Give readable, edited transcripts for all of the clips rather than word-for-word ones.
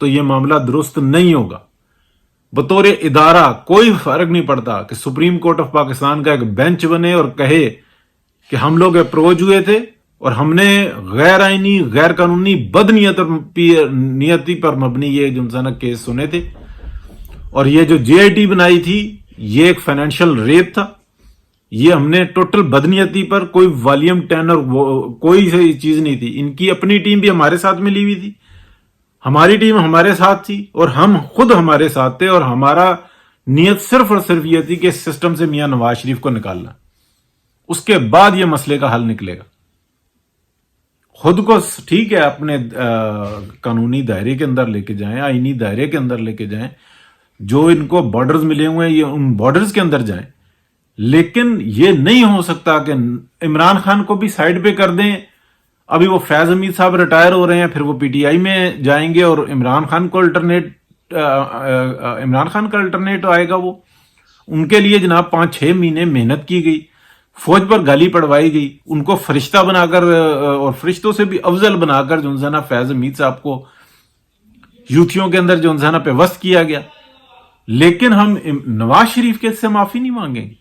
تو یہ معاملہ درست نہیں ہوگا. بطور ادارہ کوئی فرق نہیں پڑتا کہ سپریم کورٹ آف پاکستان کا ایک بینچ بنے اور کہے کہ ہم لوگ اپروچ ہوئے تھے اور ہم نے غیر آئینی غیر قانونی نیتی پر مبنی یہ جو نا کیس سنے تھے, اور یہ جو جے آئی ٹی بنائی تھی یہ ایک فائنینشیل ریپ تھا, یہ ہم نے ٹوٹل بدنیتی پر کوئی والیوم 10 اور کوئی چیز نہیں تھی. ان کی اپنی ٹیم بھی ہمارے ساتھ ملی ہوئی تھی, ہماری ٹیم ہمارے ساتھ تھی اور ہم خود ہمارے ساتھ تھے, اور ہمارا نیت صرف اور صرف یہ تھی کہ اس سسٹم سے میاں نواز شریف کو نکالنا, اس کے بعد یہ مسئلے کا حل نکلے گا. خود کو ٹھیک ہے اپنے قانونی دائرے کے اندر لے کے جائیں, آئینی دائرے کے اندر لے کے جائیں, جو ان کو بارڈرز ملے ہوئے ہیں یہ ان بارڈرز کے اندر جائیں, لیکن یہ نہیں ہو سکتا کہ عمران خان کو بھی سائڈ پہ کر دیں. ابھی وہ فیض حمید صاحب ریٹائر ہو رہے ہیں, پھر وہ پی ٹی آئی میں جائیں گے اور عمران خان کا الٹرنیٹ آئے گا. وہ ان کے لیے جناب 5-6 مہینے محنت کی گئی, فوج پر گالی پڑوائی گئی, ان کو فرشتہ بنا کر اور فرشتوں سے بھی افضل بنا کر جو نا فیض حمید صاحب کو یوتھیوں کے اندر جو نا پہ وسط کیا گیا. لیکن ہم نواز شریف کے سے معافی نہیں مانگیں گے.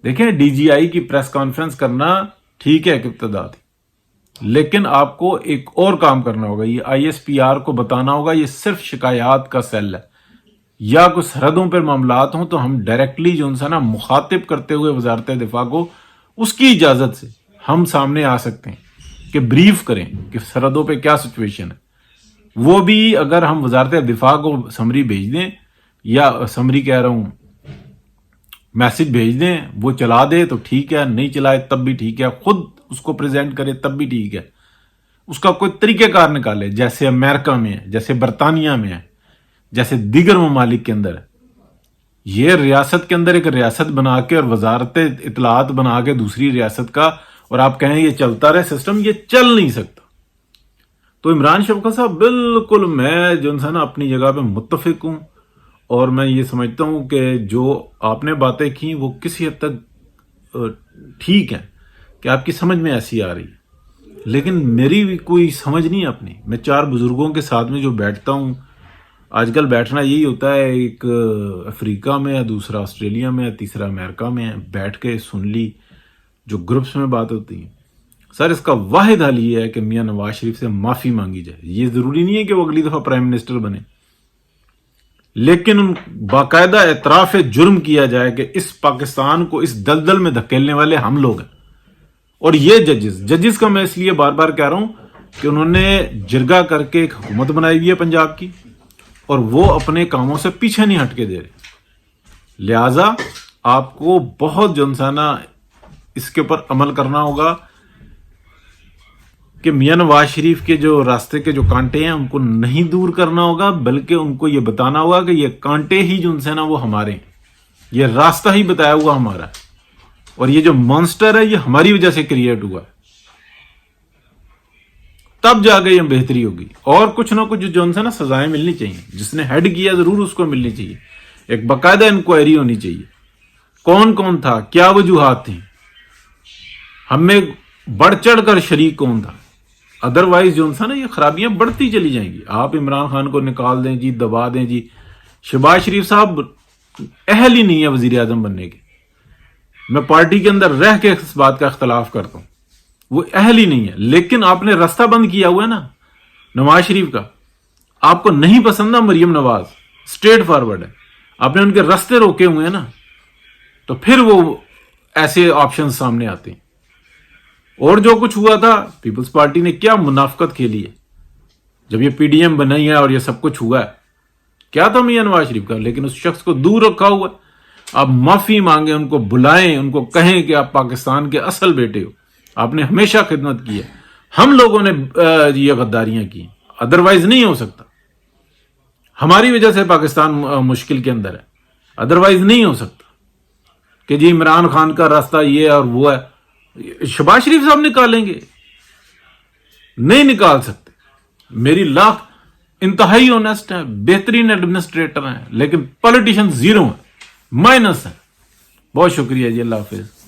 دیکھیں ڈی جی آئی کی پریس کانفرنس کرنا ٹھیک ہے ایک ابتدا تھی, لیکن آپ کو ایک اور کام کرنا ہوگا. یہ آئی ایس پی آر کو بتانا ہوگا یہ صرف شکایات کا سیل ہے, یا کوئی سرحدوں پر معاملات ہوں تو ہم ڈائریکٹلی جو نا مخاطب کرتے ہوئے وزارت دفاع کو اس کی اجازت سے ہم سامنے آ سکتے ہیں کہ بریف کریں کہ سرحدوں پہ کیا سچویشن ہے. وہ بھی اگر ہم وزارت دفاع کو سمری بھیج دیں, یا سمری کہہ رہا ہوں میسج بھیج دیں, وہ چلا دے تو ٹھیک ہے, نہیں چلائے تب بھی ٹھیک ہے, خود اس کو پریزنٹ کرے تب بھی ٹھیک ہے. اس کا کوئی طریقہ کار نکالے, جیسے امریکہ میں ہے, جیسے برطانیہ میں ہے, جیسے دیگر ممالک کے اندر ہے. یہ ریاست کے اندر ایک ریاست بنا کے اور وزارت اطلاعات بنا کے دوسری ریاست کا, اور آپ کہیں یہ چلتا رہے سسٹم, یہ چل نہیں سکتا. تو عمران شفقت صاحب بالکل میں جو نا اپنی جگہ پہ متفق ہوں, اور میں یہ سمجھتا ہوں کہ جو آپ نے باتیں کی وہ کسی حد تک ٹھیک ہیں کہ آپ کی سمجھ میں ایسی آ رہی ہے, لیکن میری بھی کوئی سمجھ نہیں اپنی. میں 4 بزرگوں کے ساتھ میں جو بیٹھتا ہوں, آج کل بیٹھنا یہی ہوتا ہے, ایک افریقہ میں ہے, دوسرا آسٹریلیا میں ہے, تیسرا امریکہ میں ہے, بیٹھ کے سن لی جو گروپس میں بات ہوتی ہے. سر اس کا واحد حل یہ ہے کہ میاں نواز شریف سے معافی مانگی جائے. یہ ضروری نہیں ہے کہ وہ اگلی دفعہ پرائم منسٹر بنے, لیکن ان باقاعدہ اعتراف جرم کیا جائے کہ اس پاکستان کو اس دلدل میں دھکیلنے والے ہم لوگ ہیں. اور یہ ججز کا میں اس لیے بار بار کہہ رہا ہوں کہ انہوں نے جرگہ کر کے ایک حکومت بنائی ہوئی ہے پنجاب کی, اور وہ اپنے کاموں سے پیچھے نہیں ہٹ کے دے رہے. لہذا آپ کو بہت جنسانہ اس کے اوپر عمل کرنا ہوگا کہ میاں نواز شریف کے جو راستے کے جو کانٹے ہیں ان کو نہیں دور کرنا ہوگا, بلکہ ان کو یہ بتانا ہوگا کہ یہ کانٹے ہی جو ان سے نا وہ ہمارے ہیں, یہ راستہ ہی بتایا ہوا ہمارا ہے, اور یہ جو مانسٹر ہے یہ ہماری وجہ سے کریٹ ہوا ہے. تب جا کے یہ بہتری ہوگی, اور کچھ نہ کچھ جو ان سے نا سزائیں ملنی چاہیے. جس نے ہیڈ کیا ضرور اس کو ملنی چاہیے, ایک باقاعدہ انکوائری ہونی چاہیے, کون کون تھا, کیا وجوہات تھیں, ہم میں بڑھ چڑھ کر شریک کون تھا. ادروائز جو نا یہ خرابیاں بڑھتی چلی جائیں گی. آپ عمران خان کو نکال دیں جی, دبا دیں جی. شہباز شریف صاحب اہل ہی نہیں ہے وزیر اعظم بننے کے. میں پارٹی کے اندر رہ کے اس بات کا اختلاف کرتا ہوں, وہ اہل ہی نہیں ہے. لیکن آپ نے راستہ بند کیا ہوا ہے نا نواز شریف کا. آپ کو نہیں پسند نا مریم نواز, اسٹریٹ فارورڈ ہے, آپ نے ان کے راستے روکے ہوئے ہیں نا, تو پھر وہ ایسے آپشن سامنے آتے ہیں. اور جو کچھ ہوا تھا, پیپلز پارٹی نے کیا منافقت کھیلی ہے جب یہ پی ڈی ایم بنائی ہے اور یہ سب کچھ ہوا ہے. کیا تھا میاں نواز شریف کا, لیکن اس شخص کو دور رکھا ہوا ہے. آپ معافی مانگیں, ان کو بلائیں, ان کو کہیں کہ آپ پاکستان کے اصل بیٹے ہو, آپ نے ہمیشہ خدمت کی ہے. ہم لوگوں نے یہ غداریاں کی, ادروائز نہیں ہو سکتا. ہماری وجہ سے پاکستان مشکل کے اندر ہے, ادروائز نہیں ہو سکتا کہ جی عمران خان کا راستہ یہ ہے اور وہ ہے. شہباز شریف صاحب نکالیں گے, نہیں نکال سکتے. میری لاکھ انتہائی اونیسٹ ہے, بہترین ایڈمنسٹریٹر ہیں, لیکن پولیٹیشن زیرو ہیں, مائنس ہیں. بہت شکریہ جی, اللہ حافظ.